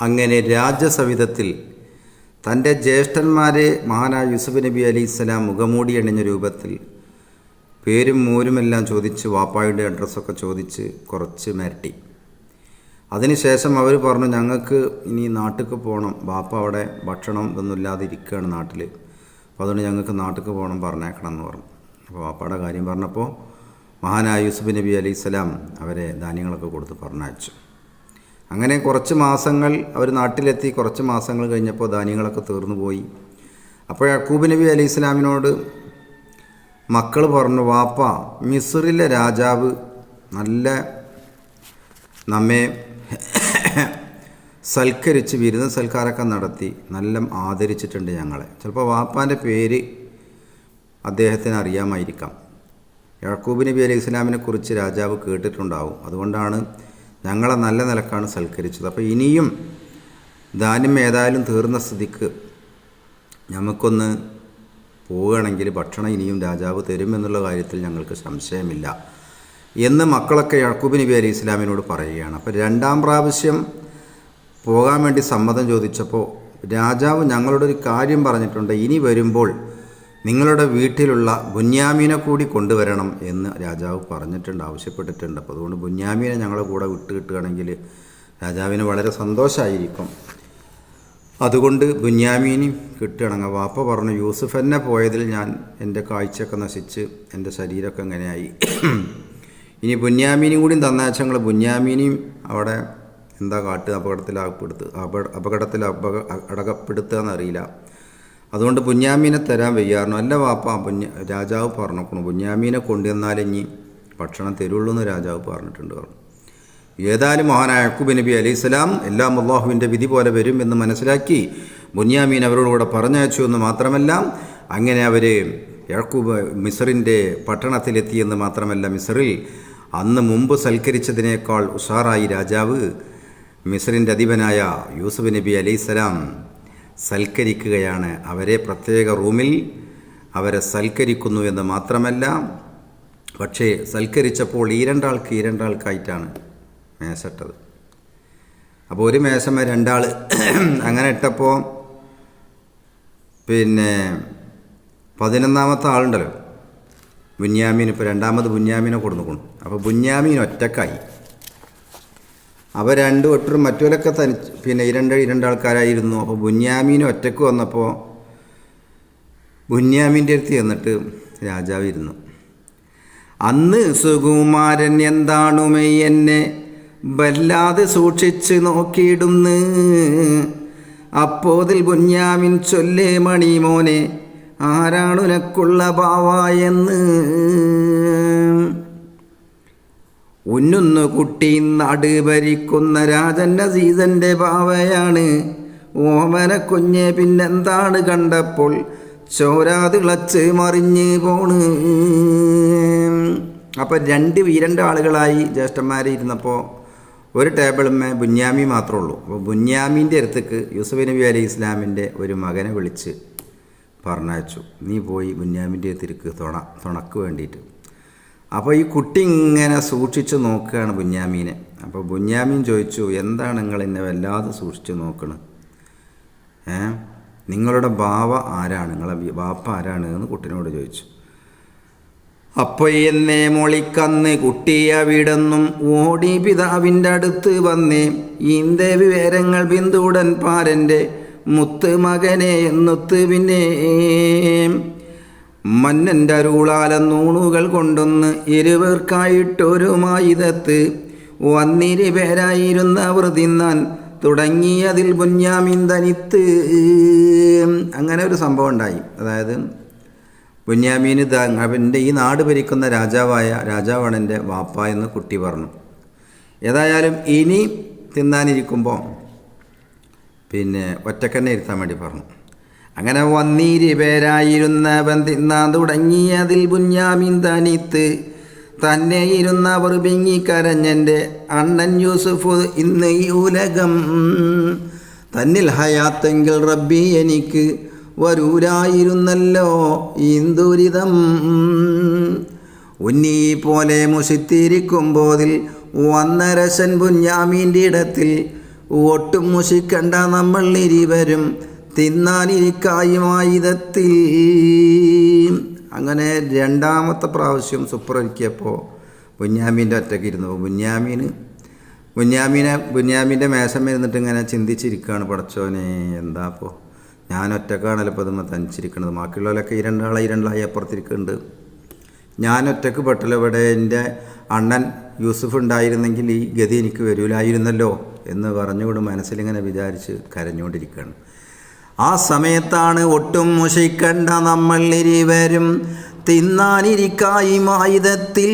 അങ്ങനെ രാജസവിധത്തിൽ തൻ്റെ ജ്യേഷ്ഠന്മാരെ മഹാനായ യൂസുഫ് നബി അലൈഹിസ്സലാം മുഖമൂടി അണിഞ്ഞ രൂപത്തിൽ പേരും മൂരുമെല്ലാം ചോദിച്ച് വാപ്പായുടെ അഡ്രസ്സൊക്കെ ചോദിച്ച് കുറച്ച് മിരട്ടി. അതിനുശേഷം അവർ പറഞ്ഞു, ഞങ്ങൾക്ക് ഇനി നാട്ടിലേക്ക് പോകണം, വാപ്പ അവിടെ ഭക്ഷണം ഇതൊന്നും ഇല്ലാതെ ഇരിക്കുകയാണ് നാട്ടിൽ, അപ്പോൾ അതുകൊണ്ട് ഞങ്ങൾക്ക് നാട്ടിലേക്ക് പോകണം, പറഞ്ഞേക്കണം എന്ന് പറഞ്ഞു. അപ്പോൾ വാപ്പയുടെ കാര്യം പറഞ്ഞപ്പോൾ മഹാനായ യൂസുഫ് നബി അലൈഹിസ്സലാം അവരെ ധാന്യങ്ങളൊക്കെ കൊടുത്ത് പറഞ്ഞയച്ചു. അങ്ങനെ കുറച്ച് മാസങ്ങൾ അവർ നാട്ടിലെത്തി. കുറച്ച് മാസങ്ങൾ കഴിഞ്ഞപ്പോൾ ധാന്യങ്ങളൊക്കെ തീർന്നു പോയി. അപ്പോൾ യാക്കൂബ് നബി അലൈഹിസ്സലാമിനോട് മക്കൾ പറഞ്ഞു, വാപ്പ മിസ്റിലെ രാജാവ് നല്ല നമ്മെ സൽക്കരിച്ച് വിരുന്ന് സൽക്കാരമൊക്കെ നടത്തി നല്ല ആദരിച്ചിട്ടുണ്ട് ഞങ്ങളെ. ചിലപ്പോൾ വാപ്പാൻ്റെ പേര് അദ്ദേഹത്തിന് അറിയാമായിരിക്കാം. യാക്കൂബ് നബി അലൈഹി ഇസ്ലാമിനെ കുറിച്ച് രാജാവ് കേട്ടിട്ടുണ്ടാവും. അതുകൊണ്ടാണ് ഞങ്ങളെ നല്ല നിലക്കാണ് സൽക്കരിച്ചത്. അപ്പോൾ ഇനിയും ധാന്യം ഏതായാലും തീർന്ന സ്ഥിതിക്ക് നമുക്കൊന്ന് പോവുകയാണെങ്കിൽ ഭക്ഷണം ഇനിയും രാജാവ് തരുമെന്നുള്ള കാര്യത്തിൽ ഞങ്ങൾക്ക് സംശയമില്ല എന്ന് മക്കളൊക്കെ യാക്കൂബ് നബി അലൈഹി ഇസ്ലാമിനോട് പറയുകയാണ്. അപ്പോൾ രണ്ടാം പ്രാവശ്യം പോകാൻ വേണ്ടി സമ്മതം ചോദിച്ചപ്പോൾ രാജാവ് ഞങ്ങളോട് ഒരു കാര്യം പറഞ്ഞിട്ടുണ്ട്, ഇനി വരുമ്പോൾ നിങ്ങളുടെ വീട്ടിലുള്ള ബുന്യാമീനെ കൂടി കൊണ്ടുവരണം എന്ന് രാജാവ് പറഞ്ഞിട്ടുണ്ട്, ആവശ്യപ്പെട്ടിട്ടുണ്ട്. അപ്പോൾ അതുകൊണ്ട് ബുന്യാമീനെ ഞങ്ങളുടെ കൂടെ കിട്ടുകയാണെങ്കിൽ രാജാവിന് വളരെ സന്തോഷമായിരിക്കും. അതുകൊണ്ട് ബുന്യാമീനി കിട്ടുകയാണെങ്കിൽ വാപ്പ പറഞ്ഞു, യൂസുഫ് എന്നെ പോയതിൽ ഞാൻ എൻ്റെ കാഴ്ചയൊക്കെ നശിച്ച് എൻ്റെ ശരീരമൊക്കെ എങ്ങനെയായി, ഇനി ബുന്യാമീനും കൂടി തന്നയച്ചങ്ങൾ ബുന്യാമീനെയും അവിടെ എന്താ കാട്ടുക, അപകടപ്പെടുത്തുക എന്നറിയില്ല. അതുകൊണ്ട് ബുന്യാമീനെ തരാൻ വയ്യാറുണ്ട്. അല്ല വാപ്പ, രാജാവ് പറഞ്ഞോക്കണം ബുന്യാമീനെ കൊണ്ടുവന്നാൽ ഇനി ഭക്ഷണം തരുള്ളൂ എന്ന് രാജാവ് പറഞ്ഞിട്ടുണ്ട് പറഞ്ഞു. ഏതായാലും മഹാനായ യാക്കൂബ് നബി അലൈഹിസ്സലാം എല്ലാം അള്ളാഹുവിൻ്റെ വിധി പോലെ വരും എന്ന് മനസ്സിലാക്കി ബുന്യാമീൻ അവരോടുകൂടെ പറഞ്ഞയച്ചു എന്ന് മാത്രമല്ല, അങ്ങനെ അവർ യാക്കൂബ് മിസ്റിൻ്റെ പട്ടണത്തിലെത്തിയെന്ന് മാത്രമല്ല, മിസ്റിൽ അന്ന് മുമ്പ് സൽക്കരിച്ചതിനേക്കാൾ ഉഷാറായി രാജാവ് മിസ്റിൻ്റെ അധിപനായ യൂസുഫ് നബി അലൈഹിസ്സലാം സൽക്കരിക്കുകയാണ്. അവരെ പ്രത്യേക റൂമിൽ അവരെ സൽക്കരിക്കുന്നു എന്ന് മാത്രമല്ല, പക്ഷേ സൽക്കരിച്ചപ്പോൾ ഈ രണ്ടാൾക്കായിട്ടാണ് മേശട്ടത്. അപ്പോൾ ഒരു മേശമേ രണ്ടാൾ അങ്ങനെ ഇട്ടപ്പോൾ പിന്നെ 11ാമത്തെ ആളുണ്ടല്ലോ ബുന്യാമീൻ, ഇപ്പോൾ രണ്ടാമത് ബുന്യാമീനെ കൊടുക്കുന്നു. അപ്പോൾ ബുന്യാമീൻ ഒറ്റക്കായി. അവർ ഒട്ടും മറ്റവരൊക്കെ പിന്നെ രണ്ടാൾക്കാരായിരുന്നു. അപ്പോൾ ബുന്യാമീൻ ഒറ്റക്ക് വന്നപ്പോൾ ബുന്യാമീൻ്റെ അടുത്ത് ചെന്നിട്ട് രാജാവ് ഇരുന്നു. അന്ന് സുകുമാരൻ എന്താണുമേ എന്നെ വല്ലാതെ സൂക്ഷിച്ച് നോക്കിയിടുന്ന്, അപ്പോതിൽ ബുന്യാമിൻ ചൊല്ലേ മണിമോനെ ആരാണുനക്കുള്ള ബാവായെന്ന്. ഉന്നുന്നു കുട്ടി നാട് ഭരിക്കുന്ന രാജൻ അസീസന്റെ ബാവയാണ്, ഓമന കുഞ്ഞെ പിന്നെന്താണ് കണ്ടപ്പോൾ ചോരാതിളച്ച് മറിഞ്ഞ് പോണ്. അപ്പം രണ്ടാളുകളായി ജ്യേഷ്ഠന്മാരെ ഇരുന്നപ്പോൾ ഒരു ടേബിളുമ്മേ ബുന്യാമി മാത്രമേ ഉള്ളൂ. അപ്പോൾ ബുന്യാമീൻ്റെ അടുത്തേക്ക് യൂസുഫ് നബി അലൈഹി ഇസ്ലാമിൻ്റെ ഒരു മകനെ വിളിച്ച് പറഞ്ഞയച്ചു, നീ പോയി ബുന്യാമിൻ്റെ അടുത്തിരിക്ക് തുണക്ക് വേണ്ടിയിട്ട്. അപ്പോൾ ഈ കുട്ടി ഇങ്ങനെ സൂക്ഷിച്ച് നോക്കുകയാണ് ബുന്യാമീനെ. അപ്പോൾ ബുന്യാമീൻ ചോദിച്ചു, എന്താണ് നിങ്ങൾ എന്നെ വല്ലാതെ സൂക്ഷിച്ച് നോക്കണത്? നിങ്ങളുടെ ബാവ ആരാണ്, നിങ്ങളെ ബാപ്പ ആരാണ് എന്ന് കുട്ടിനോട് ചോദിച്ചു. അപ്പോൾ എന്നെ മൊളിക്കന്ന് കുട്ടിയെ വിടന്നും ഓടി പിതാവിൻ്റെ അടുത്ത് വന്നേ, ഈന്തെ വിവരങ്ങൾ ബിന്ദുടൻ പാരൻ്റെ മുത്ത് മകനെ എന്നൊത്ത്. പിന്നെ മന്നൻ്റെ അരുളാല നൂണുകൾ കൊണ്ടൊന്ന് ഇരുവർക്കായിട്ടൊരു മായുധത്ത് വന്നിരി പേരായിരുന്നവർ തിന്നാൻ തുടങ്ങിയതിൽ ബുന്യാമീൻ തനിത്ത്. അങ്ങനെ ഒരു സംഭവം ഉണ്ടായി. അതായത് ബുന്യാമീന് അവൻ്റെ ഈ നാട് ഭരിക്കുന്ന രാജാവാണ് എൻ്റെ വാപ്പ എന്ന് കുട്ടി പറഞ്ഞു. ഏതായാലും ഇനി തിന്നാനിരിക്കുമ്പോൾ പിന്നെ ഒറ്റക്കന്നെ ഇരുത്താൻ വേണ്ടി പറഞ്ഞു. അങ്ങനെ വന്നീരി പേരായിരുന്നവൻ തിന്നാൻ തുടങ്ങിയതിൽ ബുന്യാമീൻ തനിത്ത് തന്നെ ഇരുന്നവർ വിങ്ങിക്കരഞ്ഞെൻ്റെ അണ്ണൻ യൂസുഫ് ഇന്ന് ഈ ഉലകം തന്നിൽ ഹയാത്തെങ്കിൽ റബ്ബി എനിക്ക് വരൂരായിരുന്നല്ലോ ഇന്ദുരിതം. ഉന്നീ പോലെ മുഷിത്തിരിക്കുമ്പോതിൽ വന്ന രശൻ ബുന്യാമീൻ്റെ ഇടത്തിൽ ഒട്ടും മുഷിക്കണ്ട നമ്മൾ ഇരുവരും തിന്നാനിരിക്കായുമായുധത്തിൽ. അങ്ങനെ രണ്ടാമത്തെ പ്രാവശ്യം സുപ്രൊരുക്കിയപ്പോൾ ബുന്യാമീൻ്റെ ഒറ്റയ്ക്ക് ഇരുന്നു. ബുന്യാമീൻ്റെ മേശമ്മ ഇരുന്നിട്ട് ഇങ്ങനെ ചിന്തിച്ചിരിക്കുകയാണ്. പടച്ചോനെ എന്താ അപ്പോൾ ഞാൻ ഒറ്റക്കാണല്ലോ ഇപ്പോൾ ഇതുമ്പോൾ തനിച്ചിരിക്കുന്നത്, ബാക്കിയുള്ളവരൊക്കെ ഈ രണ്ടാളായി അപ്പുറത്തിരിക്കുന്നുണ്ട്, ഞാൻ ഒറ്റക്ക് പെട്ടല്ലോ ഇവിടെ. എൻ്റെ അണ്ണൻ യൂസുഫ് ഉണ്ടായിരുന്നെങ്കിൽ ഈ ഗതി എനിക്ക് വരൂലായിരുന്നല്ലോ എന്ന് പറഞ്ഞുകൊണ്ട് മനസ്സിലിങ്ങനെ വിചാരിച്ച് കരഞ്ഞുകൊണ്ടിരിക്കുകയാണ്. ആ സമയത്താണ് ഒട്ടും മുഷിക്കണ്ട നമ്മൾ ഇരുവരും തിന്നാനിരിക്കായുമായുധത്തിൽ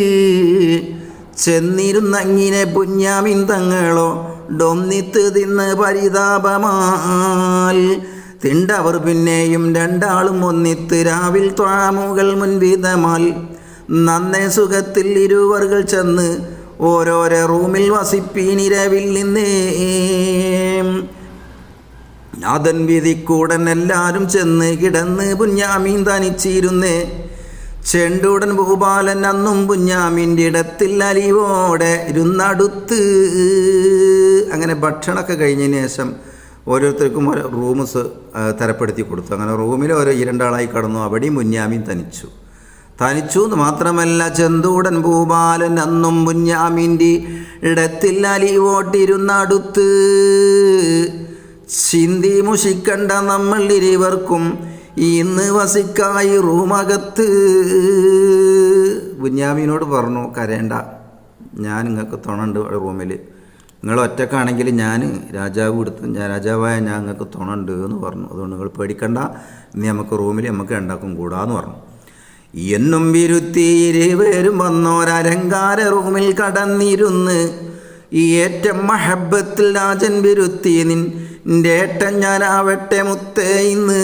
ചെന്നിരുന്നങ്ങിനെ ബുന്യാമിൻ തങ്ങളോ ഡൊന്നിത്ത് തിന്ന് പരിതാപമാൽ തിണ്ടവർ പിന്നെയും രണ്ടാളും ഒന്നിത്ത് രാവിൽ ത്വാമുകൾ മുൻവിധമാൽ നന്നേ സുഖത്തിൽ ഇരുവർകൾ ചെന്ന് ഓരോരോ റൂമിൽ വസിപ്പീനിരവിൽ നിന്നേ നാഥൻ വിധിക്കൂടൻ എല്ലാവരും ചെന്ന് കിടന്ന് ബുന്യാമീൻ തനിച്ചിരുന്നേ. ചെണ്ടുടൻ ഭൂപാലൻ അന്നും ബുന്യാമീൻ്റെ ഇടത്തിൽ അലിവോടെ ഇരുന്നടുത്ത്. അങ്ങനെ ഭക്ഷണമൊക്കെ കഴിഞ്ഞതിന് ശേഷം ഓരോരുത്തർക്കും ഓരോ റൂംസ് തരപ്പെടുത്തി കൊടുത്തു. അങ്ങനെ റൂമിൽ ഓരോ രണ്ടാളായി കടന്നു. അവിടെയും ബുന്യാമീൻ തനിച്ചു എന്ന് മാത്രമല്ല, ചെന്തൂടൻ ഭൂപാലൻ അന്നും ബുന്യാമീൻ്റെ ഇടത്തിൽ അലിവോട്ടിരുന്നടുത്ത്. ചിന്തി മുഷിക്കണ്ട നമ്മൾ ഇരുവർക്കും ഇന്ന് വസിക്കായി റൂമകത്ത്. ബുന്യാമീനോട് പറഞ്ഞു, കരയണ്ട, ഞാൻ നിങ്ങൾക്ക് തുണുണ്ട് റൂമിൽ, നിങ്ങൾ ഒറ്റക്കാണെങ്കിൽ ഞാൻ രാജാവായ ഞാൻ നിങ്ങൾക്ക് തുണുണ്ട് എന്ന് പറഞ്ഞു. അതുകൊണ്ട് നിങ്ങൾ പേടിക്കണ്ട, ഇനി നമുക്ക് റൂമിൽ നമുക്ക് രണ്ടാക്കും കൂടാന്ന് പറഞ്ഞു. എന്നും വിരുത്തി ഇരുവരും വന്നോരലങ്കാര റൂമിൽ കടന്നിരുന്ന് ഏറ്റം മഹബത്തിൽ രാജൻ വിരുത്തി നിൻ്റെ ഏട്ടൻ ഞാനാവട്ടെ മുത്തേ ഇന്ന്.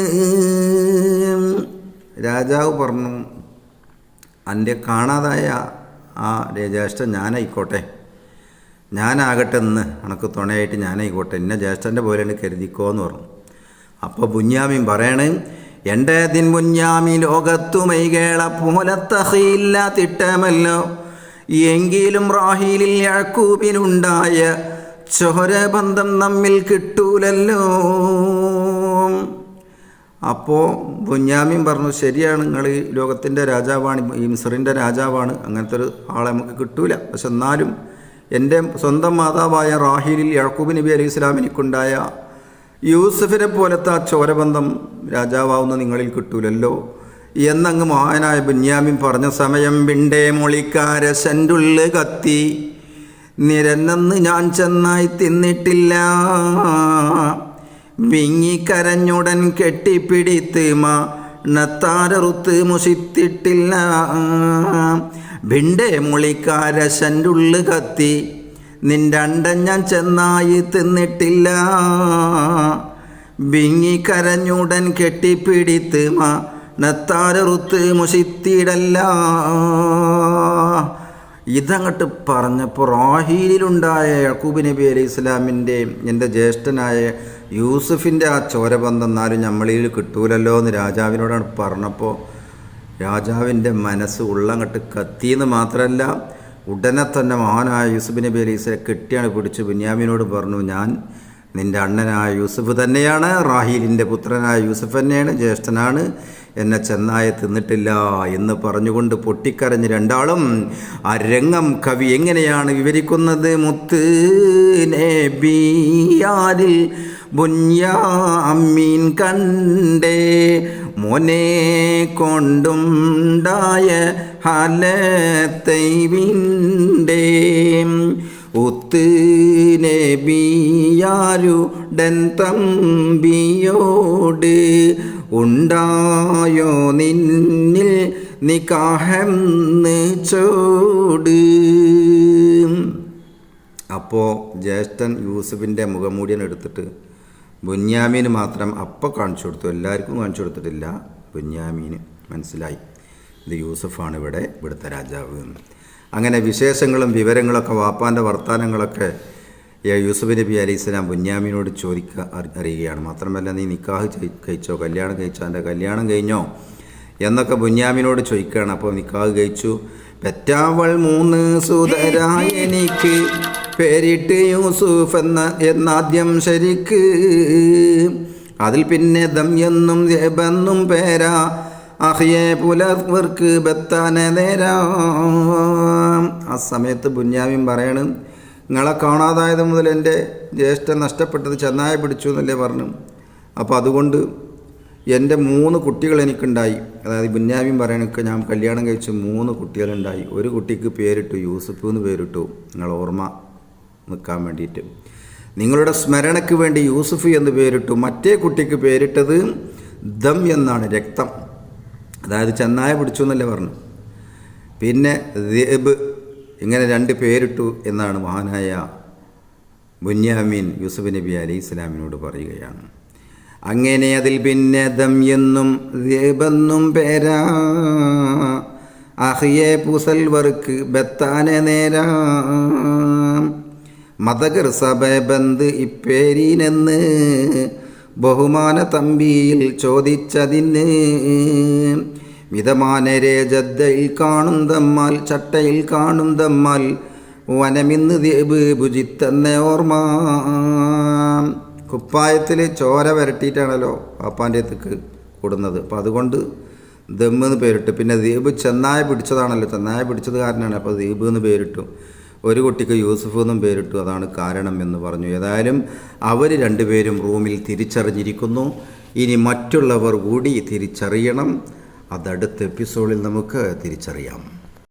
രാജാവ് പറഞ്ഞു, എൻ്റെ കാണാതായ ആ ജ്യേഷ്ഠൻ ഞാനായിക്കോട്ടെ, ഞാനാകട്ടെ എന്ന് എനക്ക് തുണയായിട്ട് ഞാനായിക്കോട്ടെ, എന്നെ ജ്യേഷ്ഠൻ്റെ പോലെയാണ് കരുതിക്കോ എന്ന് പറഞ്ഞു. അപ്പോൾ ബുന്യാമീൻ പറയണേ, എൻ്റെ ദിൻ ബുന്യാമി ലോകത്തുമൈകേള പോലത്തഹയില്ല തിട്ടമല്ലോ, എങ്കിലും റാഹീലിൽ യാക്കൂബിനുണ്ടായ ചോരബന്ധം നമ്മിൽ കിട്ടൂലല്ലോ. അപ്പോൾ ബുന്യാമീൻ പറഞ്ഞു, ശരിയാണ്, നിങ്ങൾ ഈ ലോകത്തിൻ്റെ രാജാവാണ്, ഈ മിസ്റിൻ്റെ രാജാവാണ്, അങ്ങനത്തെ ഒരു ആളെ നമുക്ക് കിട്ടൂല. പക്ഷെ എന്നാലും എൻ്റെ സ്വന്തം മാതാവായ റാഹീലിൽ യാക്കൂബ് നബി അലൈഹി ഇസ്ലാമിനിക്കുണ്ടായ യൂസുഫിനെ പോലത്തെ ആ ചോരബന്ധം രാജാവാവുന്ന നിങ്ങളിൽ കിട്ടൂലല്ലോ എന്നങ്ങ് മഹാനായ ബുന്യാമീൻ പറഞ്ഞ സമയം വിണ്ടേ മൊളിക്കാര സെൻ്റുള്ള് കത്തി നിരന്നെന്ന് ഞാൻ ചെന്നായി തിന്നിട്ടില്ല. വിങ്ങിക്കരഞ്ഞുടൻ കെട്ടിപ്പിടിത്ത് നത്താരറുത്ത് മുഷിത്തിട്ടില്ല. ഭിണ്ടേ മുളിക്കാര സെൻ്റുള്ള് കത്തി നിൻ്റെ അണ്ടൻ ഞാൻ ചെന്നായി തിന്നിട്ടില്ല. വിങ്ങിക്കരഞ്ഞുടൻ കെട്ടിപ്പിടിത്ത് നത്താരറുത്ത് മുഷിത്തിടല്ല. ഇതങ്ങോട്ട് പറഞ്ഞപ്പോൾ റാഹീലിലുണ്ടായ യാക്കൂബ് നബി അലൈഹി ഇസ്ലാമിൻ്റെ എൻ്റെ ജ്യേഷ്ഠനായ യൂസുഫിൻ്റെ ആ ചോരബന്ധം എന്നാലും നമ്മളിൽ കിട്ടൂലല്ലോ എന്ന് രാജാവിനോടാണ് പറഞ്ഞപ്പോൾ രാജാവിൻ്റെ മനസ്സ് ഉള്ളങ്ങോട്ട് കത്തിയെന്ന് മാത്രമല്ല, ഉടനെ തന്നെ മഹാനായ യൂസുഫ് നബി അലൈഹി സ്വലാം കെട്ടിയാണ് പിടിച്ച് ബുന്യാമീനോട് പറഞ്ഞു, ഞാൻ നിൻ്റെ അണ്ണനായ യൂസുഫ് തന്നെയാണ്, റാഹീലിൻ്റെ പുത്രനായ യൂസുഫ് തന്നെയാണ്, ജ്യേഷ്ഠനാണ്, എന്നെ ചെന്നായ തിന്നിട്ടില്ല എന്ന് പറഞ്ഞുകൊണ്ട് പൊട്ടിക്കരഞ്ഞ് രണ്ടാളും ആ രംഗം കവി എങ്ങനെയാണ് വിവരിക്കുന്നത്? മുത്ത് നബിയാരിൽ ബുന്യാമീൻ കണ്ടേ മോനെ കൊണ്ടുണ്ടായ ഹലത്തൈവിൻ്റെ ഉത്ത് നബിയാരുടൻ തമ്പിയോട് ഉണ്ടായോ നിന്നിൽ നിക്കാഹെന്ന് ചോട്. അപ്പോൾ ജ്യേഷ്ഠൻ യൂസുഫിൻ്റെ മുഖംമൂടിയാണ് എടുത്തിട്ട് ബുന്യാമീന് മാത്രം അപ്പം കാണിച്ചു കൊടുത്തു, എല്ലാവർക്കും കാണിച്ചു കൊടുത്തിട്ടില്ല. ബുന്യാമീന് മനസ്സിലായി ഇത് യൂസുഫാണ് ഇവിടുത്തെ രാജാവ്. അങ്ങനെ വിശേഷങ്ങളും വിവരങ്ങളൊക്കെ വാപ്പാൻ്റെ വർത്തമാനങ്ങളൊക്കെ യൂസുഫ് നബി അലൈഹി സ്വലാം ബുന്യാമീനോട് അറിയുകയാണ്. മാത്രമല്ല, നീ നിക്കാഹ് കഴിച്ചോ, കല്യാണം കഴിച്ചോ, എൻ്റെ കല്യാണം കഴിഞ്ഞോ എന്നൊക്കെ ബുന്യാമീനോട് ചോദിക്കുകയാണ്. അപ്പോൾ നിക്കാഹ് കഴിച്ചു. പെറ്റാവൾ 3 സുതരായ എനിക്ക് പേരിട്ട് യൂസുഫ് എന്നാദ്യം ശരിക്ക്, അതിൽ പിന്നെ ദം എന്നും ദേബെന്നും പേരാ, അഹിയെ പുലർക്ക് ബത്താനെ നേരാ. ആ സമയത്ത് ബുന്യാമിൻ പറയണം, നിങ്ങളെ കാണാതായത് മുതൽ എൻ്റെ ജ്യേഷ്ഠൻ നഷ്ടപ്പെട്ടത് ചെന്നായ പിടിച്ചു എന്നല്ലേ പറഞ്ഞു. അപ്പോൾ അതുകൊണ്ട് എൻ്റെ 3 കുട്ടികൾ എനിക്കുണ്ടായി. അതായത് ബുന്യാമിൻ പറയണക്ക് ഞാൻ കല്യാണം കഴിച്ച് 3 കുട്ടികളുണ്ടായി. ഒരു കുട്ടിക്ക് പേരിട്ടു യൂസുഫ് എന്ന് പേരിട്ടു, നിങ്ങൾ ഓർമ്മ നിൽക്കാൻ വേണ്ടിയിട്ട്. നിങ്ങളുടെ സ്മരണയ്ക്ക് വേണ്ടി യൂസുഫ് എന്ന് പേരിട്ടു. മറ്റേ കുട്ടിക്ക് പേരിട്ടത് ദം എന്നാണ്, രക്തം. അതായത് ചെന്നായ പിടിച്ചു എന്നല്ലേ പറഞ്ഞു. പിന്നെ ദേബ്, ഇങ്ങനെ 2 പേരിട്ടു എന്നാണ് മഹാനായ ബുന്യാമിൻ യൂസുഫ് നബി അലൈഹി ഇസ്ലാമിനോട് പറയുകയാണ്. അങ്ങനെ അതിൽ പിന്നെ ദം എന്നും ദേബെന്നും പേരാ, അഹിയെ പുസൽവർക്ക് ബത്താനെ നേരാ, മതകർ സബബന്ത് ഇപ്പേരീനെന്ന് ബഹുമാന തമ്പിയിൽ ചോദിച്ചതിന്, മിതമാനരെ ജദ്ദയിൽ കാണും തമ്മാൽ ചട്ടയിൽ കാണും തമ്മാൽ വനമിന്ന് ദേബ് ഭുജിത്തന്നെ ഓർമ്മ. കുപ്പായത്തിൽ ചോര വരട്ടിയിട്ടാണല്ലോ പാപ്പാൻ്റെ അടുത്തേക്ക് കൊടുന്നത്. അപ്പോൾ അതുകൊണ്ട് ദമ്മെന്ന് പേരിട്ടു. പിന്നെ ദ്വീപ് ചെന്നായ പിടിച്ചതാണല്ലോ, ചെന്നായ പിടിച്ചത് കാരണമാണ്. അപ്പോൾ ദ്വീപ് എന്ന് പേരിട്ടു. ഒരു കുട്ടിക്ക് യൂസുഫ് എന്നും പേരിട്ടു, അതാണ് കാരണം എന്ന് പറഞ്ഞു. ഏതായാലും അവർ 2 പേരും റൂമിൽ തിരിച്ചറിഞ്ഞിരിക്കുന്നു. ഇനി മറ്റുള്ളവർ കൂടി തിരിച്ചറിയണം. അതടുത്ത എപ്പിസോഡിൽ നമുക്ക് തിരിച്ചറിയാം.